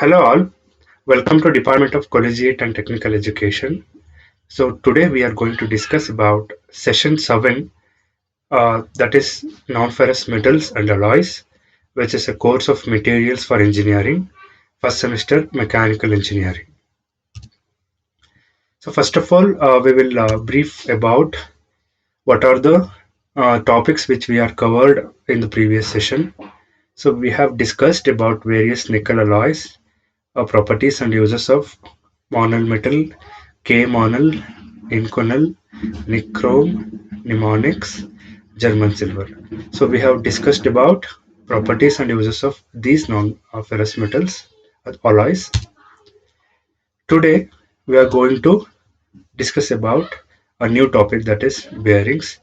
Hello all, welcome to Department of Collegiate and Technical Education. So today we are going to discuss about session 7, that is non-ferrous metals and alloys, which is a course of materials for engineering, first semester mechanical engineering. So first of all, we will brief about what are the topics which we are covered in the previous session. So we have discussed about various nickel alloys, properties and uses of monel metal, K-monel, Inconel, nichrome, mnemonics, German silver. So we have discussed about properties and uses of these non-ferrous metals, alloys. Today we are going to discuss about a new topic, that is bearings.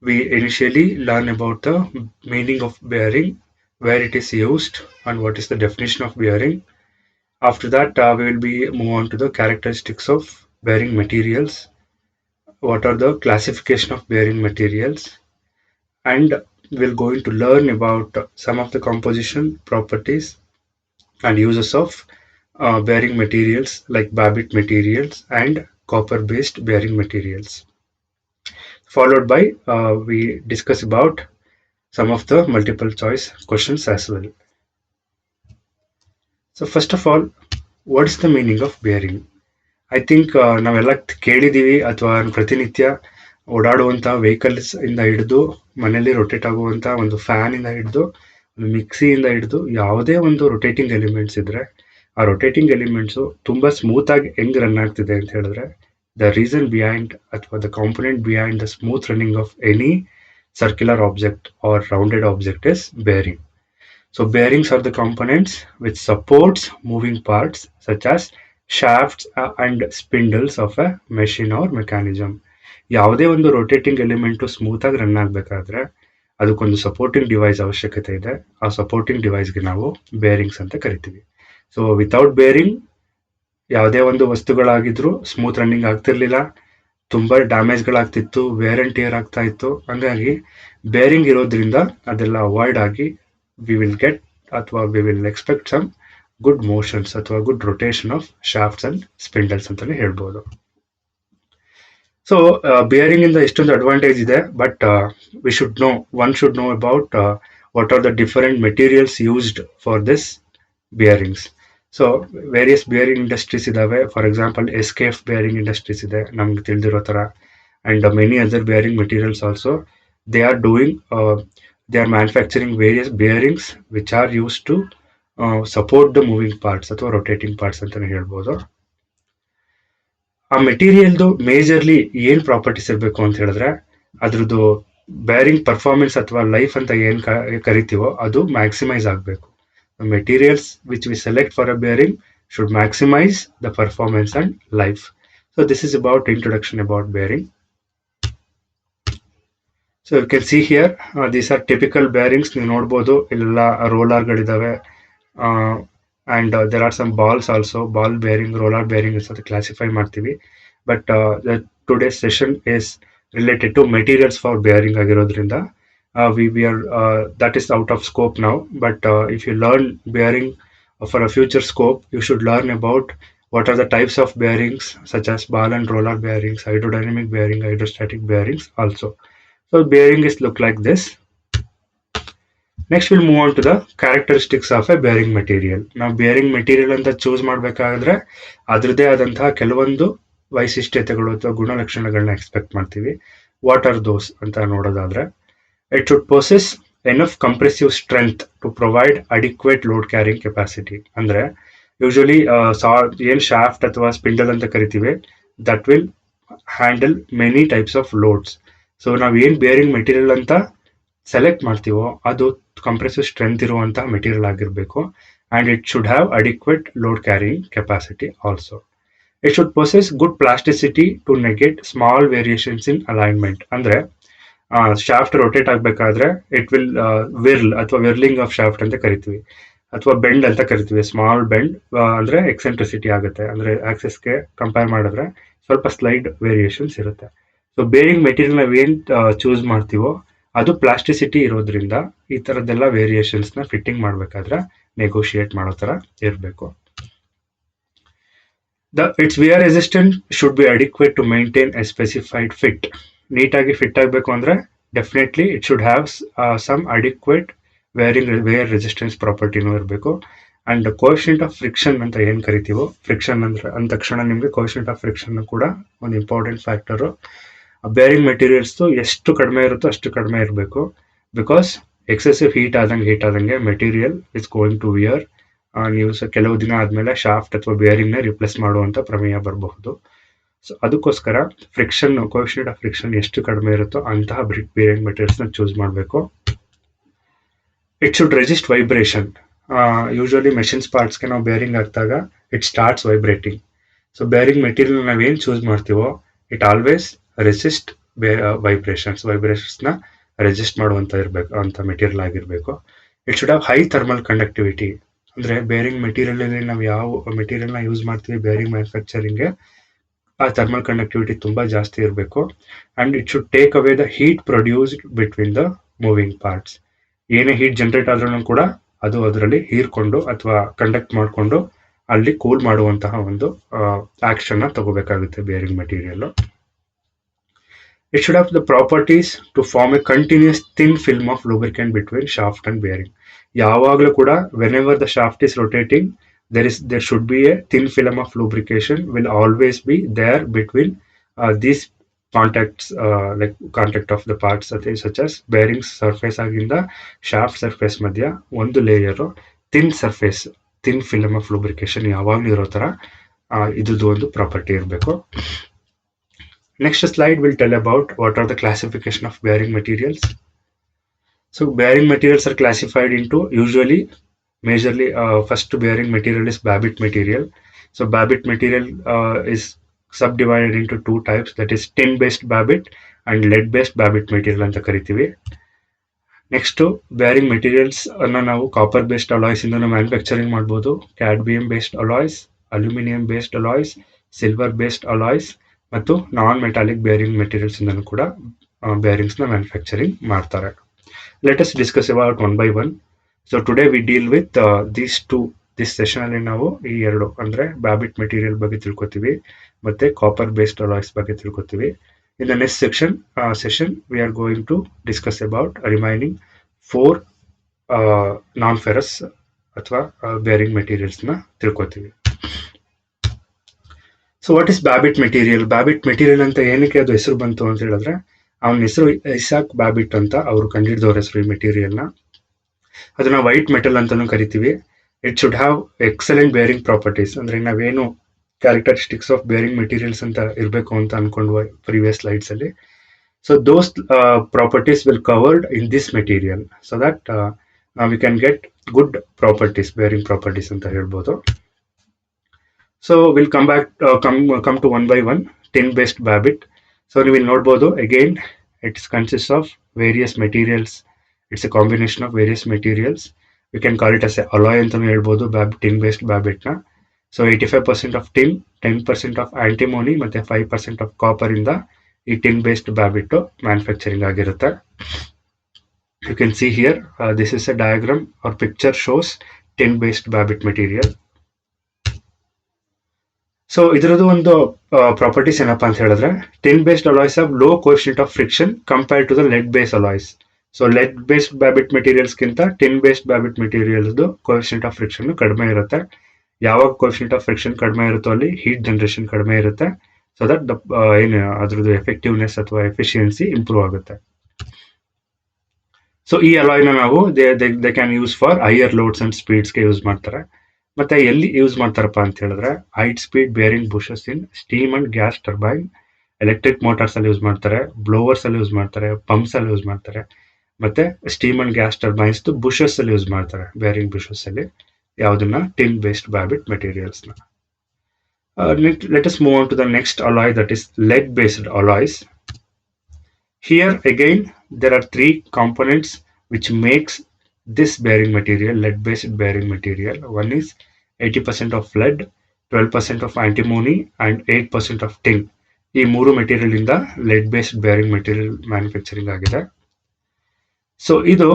We initially learn about the meaning of bearing, where it is used, and what is the definition of bearing. After that, we will be move on to the characteristics of bearing materials. What are the classification of bearing materials? And we're going to learn about some of the composition properties and uses of bearing materials like Babbitt materials and copper-based bearing materials. Followed by we discuss about some of the multiple choice questions as well. So first of all, what is the meaning of bearing? I think ನಾವೆಲ್ಲ ಕೇಳಿದ್ದೀವಿ ಅಥವಾ ಪ್ರತಿನಿತ್ಯ ಓಡಾಡುವಂಥ vehicles ಇಂದ ಹಿಡಿದು ಮನೆಯಲ್ಲಿ rotate ಆಗುವಂಥ ಒಂದು fan ಇಂದ ಹಿಡಿದು ಒಂದು ಮಿಕ್ಸಿಯಿಂದ ಹಿಡಿದು ಯಾವುದೇ ಒಂದು ರೊಟೇಟಿಂಗ್ ಎಲಿಮೆಂಟ್ಸ್ ಇದ್ರೆ ಆ ರೊಟೇಟಿಂಗ್ ಎಲಿಮೆಂಟ್ಸು ತುಂಬ ಸ್ಮೂತ್ ಆಗಿ ಹೆಂಗ್ ರನ್ ಆಗ್ತಿದೆ ಅಂತ ಹೇಳಿದ್ರೆ ದ ರೀಸನ್ ಬಿಹೈಂಡ್ ಅಥವಾ the component behind the smooth running of any circular object or rounded object is bearing. So bearings are the components which supports moving parts such as shafts and spindles of a machine or mechanism. ಯಾವುದೇ ಒಂದು rotating element smooth ಆಗಿ run ಆಗಬೇಕಾದ್ರೆ ಅದಕ್ಕೊಂದು supporting device ಅವಶ್ಯಕತೆ ಇದೆ. ಆ supporting ಡಿವೈಸ್ಗೆ ನಾವು bearings ಅಂತ ಕರಿತೀವಿ. ಸೊ ವಿತೌಟ್ ಬೇರಿಂಗ್ ಯಾವುದೇ ಒಂದು ವಸ್ತುಗಳಾಗಿದ್ರು ಸ್ಮೂತ್ ರನ್ನಿಂಗ್ ಆಗ್ತಿರ್ಲಿಲ್ಲ, ತುಂಬಾ ಡ್ಯಾಮೇಜ್ಗಳಾಗ್ತಿತ್ತು, ವೇರ್ ಅಂಡ್ ಟೇರ್ ಆಗ್ತಾ ಇತ್ತು. ಹಂಗಾಗಿ ಬೇರಿಂಗ್ ಇರೋದ್ರಿಂದ ಅದೆಲ್ಲ ಅವಾಯ್ಡ್ ಆಗಿ ವಿ ವಿಲ್ ಗೆಟ್ ಅಥವಾ we will expect some good motions ಅಥವಾ good rotation of shafts and spindles ಅಂತಾನೆ ಹೇಳ್ಬೋದು. ಸೊ ಬೇರಿಂಗ್ ಇಂದ ಎಷ್ಟೊಂದು ಅಡ್ವಾಂಟೇಜ್ ಇದೆ, but one should know about what are the different materials used for this bearings. So various bearing industries ಇದಾವೆ. For example SKF bearing industries ಇದೆ ನಮ್ಗೆ ತಿಳಿದಿರೋ ಥರ, and many other bearing materials also they are doing they are manufacturing various bearings which are used to support the moving parts ಅಥವಾ rotating parts ಅಂತಾನೆ ಹೇಳ್ಬೋದು. ಆ ಮೆಟೀರಿಯಲ್ದು majorly ಏನ್ ಪ್ರಾಪರ್ಟೀಸ್ ಇರಬೇಕು ಅಂತ ಹೇಳಿದ್ರೆ ಅದ್ರದ್ದು ಬೇರಿಂಗ್ ಪರ್ಫಾರ್ಮೆನ್ಸ್ ಅಥವಾ ಲೈಫ್ ಅಂತ ಏನ್ ಕರಿತೀವೋ ಅದು ಮ್ಯಾಕ್ಸಿಮೈಸ್ ಆಗಬೇಕು. Materials which we select for a bearing should maximize the performance and life. So this is about introduction about bearing. So you can see here these are typical bearings. ನೀವು ನೋಡ್ಬೋದು ಇಲ್ಲೆಲ್ಲ ರೋಲರ್ಗಳಿದ್ದಾವೆ, and there are some balls also. Ball bearing, roller bearing ಅಂತ classify ಮಾಡ್ತೀವಿ. But today session is related to materials for bearing ಆಗಿರೋದ್ರಿಂದ we are that is out of scope now. But if you learn bearing for a future scope, you should learn about what are the types of bearings such as ball and roller bearings, hydrodynamic bearing, hydrostatic bearings also. So bearing is look like this. Next we'll move on to the characteristics of a bearing material. ನಾವು bearing material ಅಂತ choose ಮಾಡಬೇಕಾದ್ರೆ ಅದರದೇ ಆದಂತಹ ಕೆಲವೊಂದು ವೈಶಿಷ್ಟ್ಯತೆಗಳು ಅಥವಾ ಗುಣಲಕ್ಷಣಗಳನ್ನ expect ಮಾಡ್ತೀವಿ. What are those ಅಂತ ನೋಡೋದಾದ್ರೆ, it should possess enough compressive strength to provide adequate load carrying capacity. ಅಂದ್ರೆ ಯೂಶಲಿ ಏನ್ ಶಾಫ್ಟ್ ಅಥವಾ ಸ್ಪಿಂಡಲ್ ಅಂತ ಕರಿತೀವಿ, that will handle many types of loads. So ನಾವು ಏನು ಬೇರಿಂಗ್ ಮೆಟೀರಿಯಲ್ ಅಂತ ಸೆಲೆಕ್ಟ್ ಮಾಡ್ತೀವೋ ಅದು ಕಂಪ್ರೆಸಿವ್ ಸ್ಟ್ರೆಂತ್ ಇರುವಂತಹ ಮೆಟೀರಿಯಲ್ ಆಗಿರಬೇಕು. And it should have adequate load carrying capacity also. It should possess good plasticity to negate small variations in alignment. ಅಂದರೆ shaft rotate ಆಗಬೇಕಾದ್ರೆ it will ವಿರ್ಲ್ ಅಥವಾ ವಿರ್ಲಿಂಗ್ ಆಫ್ ಶಾಫ್ಟ್ ಅಂತ ಕರಿತೀವಿ, ಅಥವಾ ಬೆಂಡ್ ಅಂತ ಕರಿತೀವಿ. ಸ್ಮಾಲ್ ಬೆಂಡ್ ಅಂದರೆ ಎಕ್ಸೆಂಟ್ರಿಸಿಟಿ ಆಗುತ್ತೆ, ಅಂದರೆ ಆಕ್ಸೆಸ್ಗೆ ಕಂಪೇರ್ ಮಾಡಿದ್ರೆ ಸ್ವಲ್ಪ ಸ್ಲೈಡ್ ವೇರಿಯೇಷನ್ಸ್ ಇರುತ್ತೆ. ಸೊ ಬೇರಿಂಗ್ ಮೆಟೀರಿಯಲ್ ನಾವು ಏನು ಚೂಸ್ ಮಾಡ್ತೀವೋ ಅದು ಪ್ಲಾಸ್ಟಿಸಿಟಿ ಇರೋದ್ರಿಂದ ಈ ಥರದ್ದೆಲ್ಲ ವೇರಿಯೇಷನ್ಸ್ನ ಫಿಟ್ಟಿಂಗ್ ಮಾಡಬೇಕಾದ್ರೆ ನೆಗೋಷಿಯೇಟ್ ಮಾಡೋ ಥರ ಇರಬೇಕು. Its wear resistance should be adequate to maintain a specified fit. ನೀಟಾಗಿ ಫಿಟ್ ಆಗಬೇಕು ಅಂದ್ರೆ definitely it should have some adequate wear resistance ಪ್ರಾಪರ್ಟಿನೂ ಇರಬೇಕು. ಅಂಡ್ ಕೋಎಫಿಷಿಯಂಟ್ ಆಫ್ ಫ್ರಿಕ್ಷನ್ ಅಂತ ಏನು ಕರಿತೀವೋ, ಫ್ರಿಕ್ಷನ್ ಅಂದ್ರೆ ಅಂದ ತಕ್ಷಣ ನಿಮಗೆ ಕೋಎಫಿಷಿಯಂಟ್ ಆಫ್ ಫ್ರಿಕ್ಷನ್ ಕೂಡ ಒಂದು ಇಂಪಾರ್ಟೆಂಟ್ ಫ್ಯಾಕ್ಟರು. ಬೇರಿಂಗ್ ಮೆಟೀರಿಯಲ್ಸ್ ಎಷ್ಟು ಕಡಿಮೆ ಇರುತ್ತೋ ಅಷ್ಟು ಕಡಿಮೆ ಇರಬೇಕು. ಬಿಕಾಸ್ ಎಕ್ಸೆಸಿವ್ ಹೀಟ್ ಆದಂಗೆ material is going to wear. ನೀವು ಕೆಲವು ದಿನ ಆದಮೇಲೆ ಶಾಫ್ಟ್ ಅಥವಾ ಬೇರಿಂಗ್ನ ರಿಪ್ಲೇಸ್ ಮಾಡುವಂಥ ಪ್ರಮೇಯ ಬರಬಹುದು. ಸೊ ಅದಕ್ಕೋಸ್ಕರ ಫ್ರಿಕ್ಷನ್ ಕೋಎಫಿಷಿಯಂಟ್ ಆಫ್ ಫ್ರಿಕ್ಷನ್ ಎಷ್ಟು ಕಡಿಮೆ ಇರುತ್ತೋ ಅಂತಹ ಬೇರಿಂಗ್ ಮೆಟೀರಿಯಲ್ಸ್ನ ಚೂಸ್ ಮಾಡಬೇಕು. It should resist vibration. Usually machines ಪಾರ್ಟ್ಸ್ಗೆ ನಾವು ಬೇರಿಂಗ್ ಹಾಕಿದಾಗ it starts vibrating. So bearing material ನಾವೇನು ಚೂಸ್ ಮಾಡ್ತೀವೋ ಇಟ್ ಆಲ್ವೇಸ್ ರೆಸಿಸ್ಟ್ ವೈಬ್ರೇಷನ್ಸ್ನ ರೆಸಿಸ್ಟ್ ಮಾಡುವಂಥ ಇರಬೇಕು ಅಂತ ಮೆಟೀರಿಯಲ್ ಆಗಿರಬೇಕು. It should have high thermal conductivity. ಅಂದರೆ ಬೇರಿಂಗ್ ಮೆಟೀರಿಯಲಲ್ಲಿ ನಾವು ಯಾವ ಮೆಟೀರಿಯಲ್ನ ಯೂಸ್ ಮಾಡ್ತೀವಿ ಬೇರಿಂಗ್ ಮ್ಯಾನುಫ್ಯಾಕ್ಚರಿಂಗ್ಗೆ, ಆ ಥರ್ಮಲ್ ಕಂಡಕ್ಟಿವಿಟಿ ತುಂಬ ಜಾಸ್ತಿ ಇರಬೇಕು. And it should take away the heat produced between the moving parts. ಏನೇ ಹೀಟ್ ಜನರೇಟ್ ಆದ್ರೂ ಕೂಡ ಅದು ಅದರಲ್ಲಿ ಹೀರ್ಕೊಂಡು ಅಥವಾ ಕಂಡಕ್ಟ್ ಮಾಡಿಕೊಂಡು ಅಲ್ಲಿ ಕೂಲ್ ಮಾಡುವಂತಹ ಒಂದು ಆಕ್ಷನ್ನ ತಗೋಬೇಕಾಗುತ್ತೆ bearing material. It should have the properties to form a continuous thin film of lubricant between shaft and bearing. ಯಾವಾಗಲೂ ಕೂಡ whenever the shaft is rotating, there should be a thin film of lubrication will always be there between these contacts, like contact of the parts such as bearings surface ಆಗಿಂದ shaft surface ಮಧ್ಯ ಒಂದು layer thin film of lubrication ಯಾವಾಗಲೂ ಇರೋ ಥರ ಇದ್ದು ಒಂದು property ಇರಬೇಕು. Next slide will tell about what are the classification of bearing materials. So bearing materials are classified into majorly first bearing material is Babbitt material. So Babbitt material is subdivided into two types, that is tin based Babbitt and lead based Babbitt material anta karitivi. Next bearing materials anna ನಾವು copper based alloys ಇಂದ manufacturing ಮಾಡಬಹುದು, cadmium based alloys, aluminum based alloys, silver based alloys ಮತ್ತು ನಾನ್ metallic bearing materials ಇಂದನೂ ಕೂಡ ಬೇರಿಂಗ್ಸ್ನ manufacturing ಮಾಡ್ತಾರೆ. Let us discuss about one by one. So today we deal with this session ಅಲ್ಲಿ ನಾವು ಈ ಎರಡು ಅಂದ್ರೆ ಬ್ಯಾಬಿಟ್ ಮೆಟೀರಿಯಲ್ ಬಗ್ಗೆ ತಿಳ್ಕೊತೀವಿ ಮತ್ತೆ ಕಾಪರ್ ಬೇಸ್ಡ್ ಅಲಾಯ್ಸ್ ಬಗ್ಗೆ ತಿಳ್ಕೊತೀವಿ. In the next session we are going to discuss about remaining 4 non ferrous ಅಥವಾ ಬೇರಿಂಗ್ ಮೆಟೀರಿಯಲ್ಸ್ನ ತಿಳ್ಕೊತೀವಿ. So what is Babbitt material? Babbitt material ಅಂತ ಏನಕ್ಕೆ ಅದು ಹೆಸರು ಬಂತು ಅಂತ ಹೇಳಿದ್ರೆ, ಅವನ ಹೆಸರು ಐಸಾಕ್ ಬ್ಯಾಬಿಟ್ ಅಂತ ಅವರು ಕಂಡಿಡಿದವ್ರ ಹೆಸರು ಈ ಮೆಟೀರಿಯಲ್ನ. ಅದನ್ನ ವೈಟ್ ಮೆಟಲ್ ಅಂತಾನು ಕರಿತೀವಿ. It should have excellent bearing properties. ಅಂದ್ರೆ ನಾವೇನು ಕ್ಯಾರೆಕ್ಟರಿಸ್ಟಿಕ್ಸ್ ಆಫ್ ಬೇರಿಂಗ್ ಮೆಟೀರಿಯಲ್ಸ್ ಅಂತ ಇರಬೇಕು ಅಂತ ಅನ್ಕೊಂಡ್ವಿ ಪ್ರೀವಿಯಸ್ ಸ್ಲೈಡ್ಸ್ ಅಲ್ಲಿ. So those properties will covered in this material so that we can get good properties, bearing properties ಅಂತ ಹೇಳ್ಬೋದು. So we'll come to one by one. Tin based Babbitt. So you will ನೋಡಬಹುದು again it consists of various materials. It's a combination of various materials. We can call it as a alloy ಅಂತಾನು ಹೇಳ್ಬೋದು tin based Babbitt ನ. So 85% of tin, 10% of antimony ಮತ್ತೆ 5% of copper ಇಂದ ಈ tin based Babbitt manufacturing ಆಗಿರುತ್ತೆ. You can see here this is a diagram or picture shows tin based Babbitt material. ಸೊ ಇದರದ್ದು ಒಂದು ಪ್ರಾಪರ್ಟೀಸ್ ಏನಪ್ಪಾ ಅಂತ ಹೇಳಿದ್ರೆ, tin based alloys of low coefficient of friction compare to the lead based alloys. So lead based Babbitt ಮೆಟೀರಿಯಲ್ಸ್ಗಿಂತ tin based Babbitt ಮೆಟೀರಿಯಲ್ದು coefficient of friction ಕಡಿಮೆ ಇರುತ್ತೆ. ಯಾವಾಗ ಕೋಎಫಿಷಿಯಂಟ್ ಆಫ್ ಫ್ರಿಕ್ಷನ್ ಕಡಿಮೆ ಇರುತ್ತೋ ಅಲ್ಲಿ ಹೀಟ್ ಜನರೇಷನ್ ಕಡಿಮೆ ಇರುತ್ತೆ. ಸೊ ದಟ್ ಏನು ಅದ್ರದ್ದು ಎಫೆಕ್ಟಿವ್ನೆಸ್ ಅಥವಾ ಎಫಿಷಿಯನ್ಸಿ ಇಂಪ್ರೂವ್ ಆಗುತ್ತೆ. ಸೊ ಈ ಅಲಾಯ್ನ ನಾವು they can use for higher loads and ಸ್ಪೀಡ್ಸ್ಗೆ ಯೂಸ್ ಮಾಡ್ತಾರೆ. ಮತ್ತೆ ಎಲ್ಲಿ ಯೂಸ್ ಮಾಡ್ತಾರಪ್ಪ ಅಂತ ಹೇಳಿದ್ರೆ, height speed bearing bushes in steam and gas turbine, electric motors ಅಲ್ಲಿ ಯೂಸ್ ಮಾಡ್ತಾರೆ, ಬ್ಲೋವರ್ಸ್ ಅಲ್ಲಿ ಯೂಸ್ ಮಾಡ್ತಾರೆ, ಪಂಪ್ಸ್ ಅಲ್ಲಿ ಯೂಸ್ ಮಾಡ್ತಾರೆ, ಮತ್ತೆ steam and gas turbines bushes ಅಲ್ಲಿ ಯೂಸ್ ಮಾಡ್ತಾರೆ. ಬೇರಿಂಗ್ ಬುಷಸ್ ಅಲ್ಲಿ ಯಾವುದನ್ನ ಟಿನ್ ಬೇಸ್ಡ್ ಬ್ಯಾಬಿಟ್ ಮೆಟೀರಿಯಲ್ಸ್ ನ. Let us move on to the next alloy, that is LED based alloys. Here again there are 3 components which makes this bearing material, lead based bearing material. One is 80% of lead, 12% of antimony and 8% of tin. ಈ 3 material ಇಂದ lead based bearing material manufacturing ಆಗಿದೆ. So ಇದು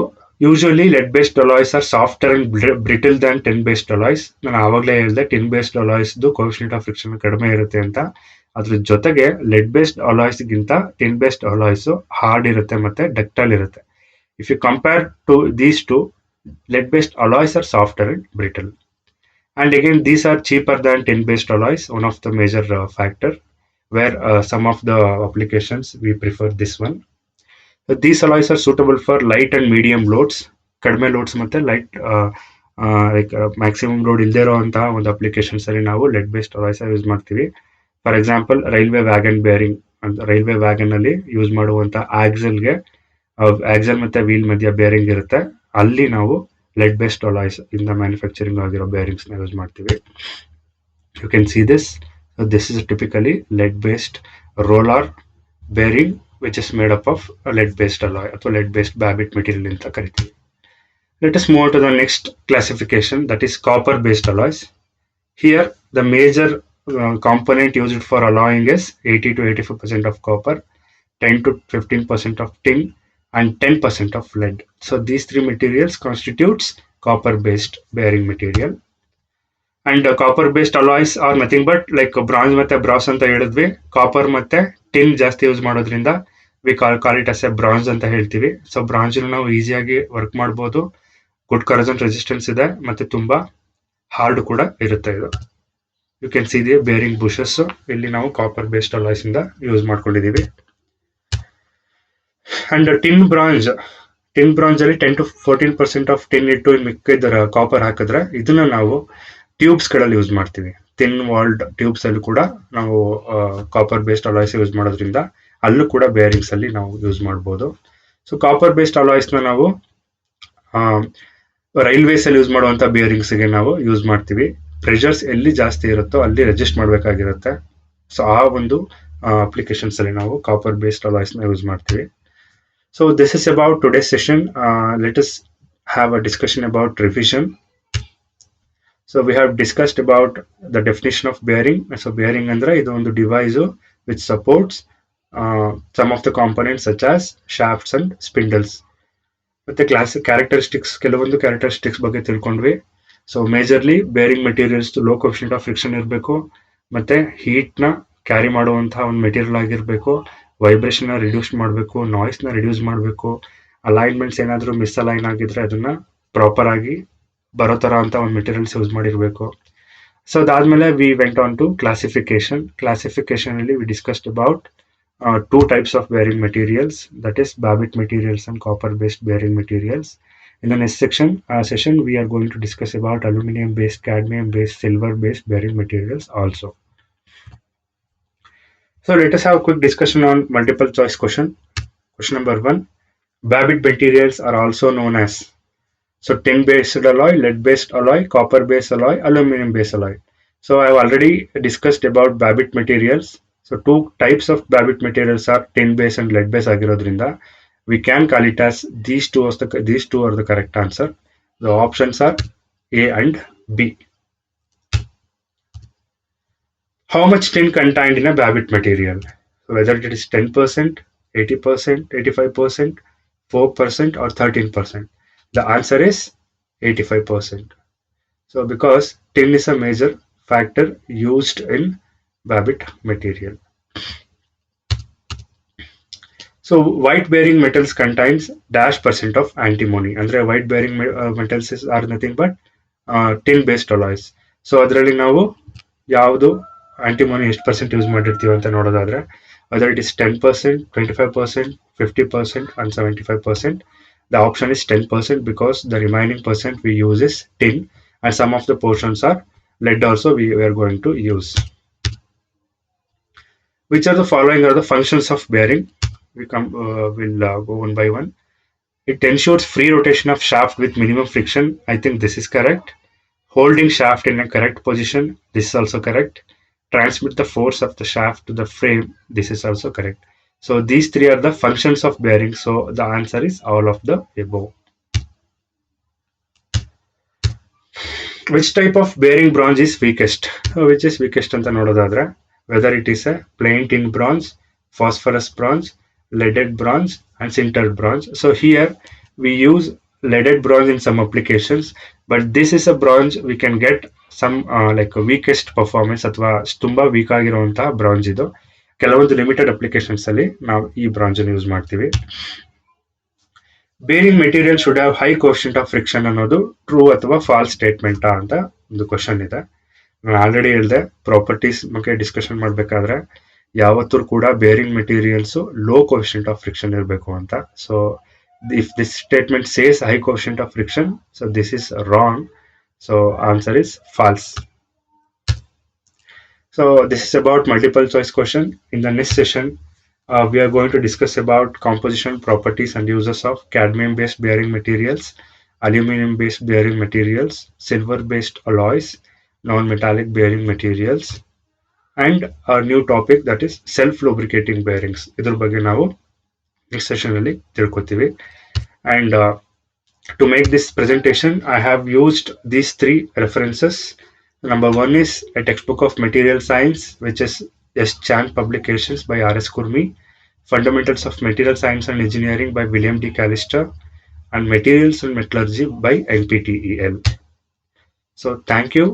usually lead based alloys are softer and brittle than tin based alloys. ನಾನು ಆವಾಗಲೇ ಹೇಳಿದೆ tin based ಅಲಾಯ್ಸ್ದು coefficient of friction ಕಡಿಮೆ ಇರುತ್ತೆ ಅಂತ. ಅದ್ರ ಜೊತೆಗೆ ಲೆಡ್ ಬೇಸ್ಡ್ ಅಲಾಯ್ಸ್ಗಿಂತ ಟಿನ್ ಬೇಸ್ಡ್ ಅಲಾಯ್ಸ್ ಹಾರ್ಡ್ ಇರುತ್ತೆ ಮತ್ತೆ ಡಕ್ಟೈಲ್ ಇರುತ್ತೆ. If you compare to these two, lead based alloys are softer and brittle. And again, these are cheaper than tin based alloys, one of the major factor where some of the applications we prefer this one. So these alloys are suitable for light and medium loads. ಕಡಿಮೆ loads ಮತ್ತೆ light like maximum load ಇಲ್ಲದೆ ಇರುವಂತಹ ಒಂದು applications ಅಲ್ಲಿ ನಾವು lead based alloys use ಮಾಡ್ತೀವಿ. For example railway wagon bearing ಅಂತ, railway wagon ಅಲ್ಲಿ ಯೂಸ್ ಮಾಡುವಂತಹ ಆಕ್ಸಲ್ಗೆ ಆಕ್ಸಲ್ ಮತ್ತೆ ವೀಲ್ ಮಧ್ಯ ಬೇರಿಂಗ್ ಇರುತ್ತೆ, ಅಲ್ಲಿ ನಾವು ಲೆಡ್ ಬೇಸ್ಡ್ ಅಲಾಯ್ಸ್ ಇಂದ ಮ್ಯಾನುಫ್ಯಾಕ್ಚರಿಂಗ್ ಆಗಿರೋ ಬೇರಿಂಗ್ಸ್ ನ ಯೂಸ್ ಮಾಡ್ತೀವಿ. You can see this. This is typically lead based roller bearing which is made up of lead based alloy ಅಥವಾ ಲೆಡ್ ಬೇಸ್ಡ್ ಬ್ಯಾಬಿಟ್ ಮೆಟೀರಿಯಲ್ ಅಂತ ಕರಿತೀವಿ. Let us move to the next classification, that is copper based alloys. Here the major component used for alloying is 80 to 85% of copper, 10 to 15% of tin and 10% of lead. So these three materials constitutes copper based bearing material. And copper based alloys are nothing but like bronze ಮತ್ತೆ brass ಅಂತ ಹೇಳಿದ್ವಿ, copper ಮತ್ತೆ tin ಜಾಸ್ತಿ use ಮಾಡೋದ್ರಿಂದ we call it as A bronze ಅಂತ ಹೇಳ್ತೀವಿ. So bronze ನಾವು ಈಸಿಯಾಗಿ ವರ್ಕ್ ಮಾಡ್ಬೋದು, ಗುಡ್ ಕರೋಷನ್ ರೆಸಿಸ್ಟೆನ್ಸ್ ಇದೆ ಮತ್ತೆ ತುಂಬಾ ಹಾರ್ಡ್ ಕೂಡ ಇರುತ್ತೆ ಇದು. You can see the bearing bushes, ಇಲ್ಲಿ ನಾವು ಕಾಪರ್ ಬೇಸ್ಡ್ ಅಲಾಯ್ಸ್ ಇಂದ ಯೂಸ್ ಮಾಡ್ಕೊಂಡಿದೀವಿ. ಅಂಡ್ ಟಿನ್ ಬ್ರಾಂಜ್ ಅಲ್ಲಿ 10 to 14% ಆಫ್ ಟಿನ್ ಇಟ್ಟು ಮಿಕ್ಕಿದ ಕಾಪರ್ ಹಾಕಿದ್ರೆ ಇದನ್ನ ನಾವು ಟ್ಯೂಬ್ಸ್ ಗಳಲ್ಲಿ ಯೂಸ್ ಮಾಡ್ತೀವಿ. ಥಿನ್ ವಾಲ್ಡ್ ಟ್ಯೂಬ್ಸ್ ಅಲ್ಲಿ ಕೂಡ ನಾವು ಕಾಪರ್ ಬೇಸ್ಡ್ ಅಲಾಯ್ಸ್ ಯೂಸ್ ಮಾಡೋದ್ರಿಂದ ಅಲ್ಲೂ ಕೂಡ ಬೇರಿಂಗ್ಸ್ ಅಲ್ಲಿ ನಾವು ಯೂಸ್ ಮಾಡ್ಬೋದು. ಸೊ ಕಾಪರ್ ಬೇಸ್ಡ್ ಅಲಾಯ್ಸ್ ನ ನಾವು ರೈಲ್ವೇಸ್ ಅಲ್ಲಿ ಯೂಸ್ ಮಾಡುವಂತ ಬೇರಿಂಗ್ಸ್ ಗೆ ನಾವು ಯೂಸ್ ಮಾಡ್ತೀವಿ. ಪ್ರೆಷರ್ಸ್ ಎಲ್ಲಿ ಜಾಸ್ತಿ ಇರುತ್ತೋ ಅಲ್ಲಿ ರೆಜಿಸ್ಟ್ ಮಾಡಬೇಕಾಗಿರುತ್ತೆ. ಸೊ ಆ ಒಂದು ಅಪ್ಲಿಕೇಶನ್ಸ್ ಅಲ್ಲಿ ನಾವು ಕಾಪರ್ ಬೇಸ್ಡ್ ಅಲಾಯ್ಸ್ ನ ಯೂಸ್ ಮಾಡ್ತೀವಿ. So this is about today's session. Let us have a discussion about revision. So we have discussed about the definition of bearing. So bearing andre idu ಒಂದು device which supports some of the components such as shafts and spindles. ಮತ್ತೆ classic characteristics, ಕೆಲವೊಂದು characteristics ಬಗ್ಗೆ ತಿಳ್ಕೊಂಡ್ವಿ. So majorly bearing materials low coefficient of friction ಇರಬೇಕು, ಮತ್ತೆ heat ನ carry ಮಾಡುವಂತಹ ಒಂದು ಮೆಟೀರಿಯಲ್ ಆಗಿರಬೇಕು, ವೈಬ್ರೇಷನ್ ರಿಡ್ಯೂಸ್ ಮಾಡಬೇಕು, ನಾಯ್ಸ್ ನ ರಿಡ್ಯೂಸ್ ಮಾಡಬೇಕು, ಅಲೈನ್ಮೆಂಟ್ಸ್ ಏನಾದರೂ ಮಿಸ್ ಅಲೈನ್ ಆಗಿದ್ರೆ ಅದನ್ನ ಪ್ರಾಪರ್ ಆಗಿ ಬರೋ ತರ ಅಂತ ಒಂದು ಮೆಟೀರಿಯಲ್ಸ್ ಯೂಸ್ ಮಾಡಿರಬೇಕು. ಸೊ ಅದಾದ್ಮೇಲೆ we went on to classification ಅಲ್ಲಿ we discussed about two types of bearing materials, that is Babbitt materials and copper based bearing materials. In the next session we are going to discuss about aluminum based, cadmium based, silver based bearing materials also. So let us have a quick discussion on multiple choice question. Question number 1, Babbitt materials are also known as, so tin based alloy, lead based alloy, copper based alloy, aluminum based alloy. So I have already discussed about Babbitt materials. So two types of Babbitt materials are tin base and lead base ಆಗಿರೋದ್ರಿಂದ we can call it as these two are the correct answer. The options are A and B. How much tin contained in a Babbitt material? So whether it is 10%, 80%, 85%, 4% or 13%. The answer is 85%. So because tin is a major factor used in Babbitt material. So white bearing metals contains -% of antimony. Andre white bearing metals are nothing but tin based alloys. So ಅದರಲ್ಲಿ ನಾವು ಯಾವುದು ಆಂಟಿಮೋನಿ ಎಷ್ಟು percent use ಮಾಡಿರ್ತೀವಿ ಅಂತ ನೋಡೋದಾದ್ರೆ, whether it is 10%, 25%, 50% and 75%. The option is 10% because the remaining percent we use is tin and some of the portions are lead also we are going to use. Which are the following are the functions of bearing? We'll go one by one. It ensures free rotation of shaft with minimum friction. I think this is correct. Holding shaft in a correct position. This is also correct. Transmit the force of the shaft to the frame. This is also correct. So these three are the functions of bearing. So the answer is all of the above. Which type of bearing bronze is weakest? Which is weakest anta nododadre, whether it is a plain tin bronze, phosphorus bronze, leaded bronze and sintered bronze. So here we use leaded bronze in some applications, but this is a bronze we can get some like weakest performance ಅಥವಾ ತುಂಬಾ weak ಆಗಿರುವಂತಹ bronze ಇದು. ಕೆಲವೊಂದು limited applications ಅಲ್ಲಿ ನಾವು ಈ bronze use ಮಾಡ್ತೀವಿ. Bearing material should have high quotient of friction ಅನ್ನೋದು ಟ್ರೂ ಅಥವಾ ಫಾಲ್ಸ್ ಸ್ಟೇಟ್ಮೆಂಟಾ ಅಂತ ಒಂದು ಕ್ವಶನ್ ಇದೆ. ನಾನು ಆಲ್ರೆಡಿ ಹೇಳಿದೆ, ಪ್ರಾಪರ್ಟೀಸ್ ಬಗ್ಗೆ ಡಿಸ್ಕಷನ್ ಮಾಡಬೇಕಾದ್ರೆ ಯಾವತ್ತೂ ಕೂಡ bearing materials low quotient of friction ಇರಬೇಕು ಅಂತ. So if this statement says high coefficient of friction, so this is wrong. So answer is false. So this is about multiple choice question. In the next session, we are going to discuss about composition properties and uses of cadmium based bearing materials, aluminum based bearing materials, silver based alloys, non-metallic bearing materials, and a new topic that is self lubricating bearings. ಇದ್ರ ಬಗ್ಗೆ ನಾವು next session ಅಲ್ಲಿ ತಿಳ್ಕೊತೀವಿ. And to make this presentation, I have used these three references. Number one is a textbook of material science, which is S. Chan Publications by R. S. Kurmi, Fundamentals of Material Science and Engineering by William D. Callister, and Materials and Metallurgy by NPTEL. So thank you.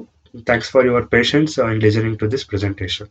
Thanks for your patience in listening to this presentation.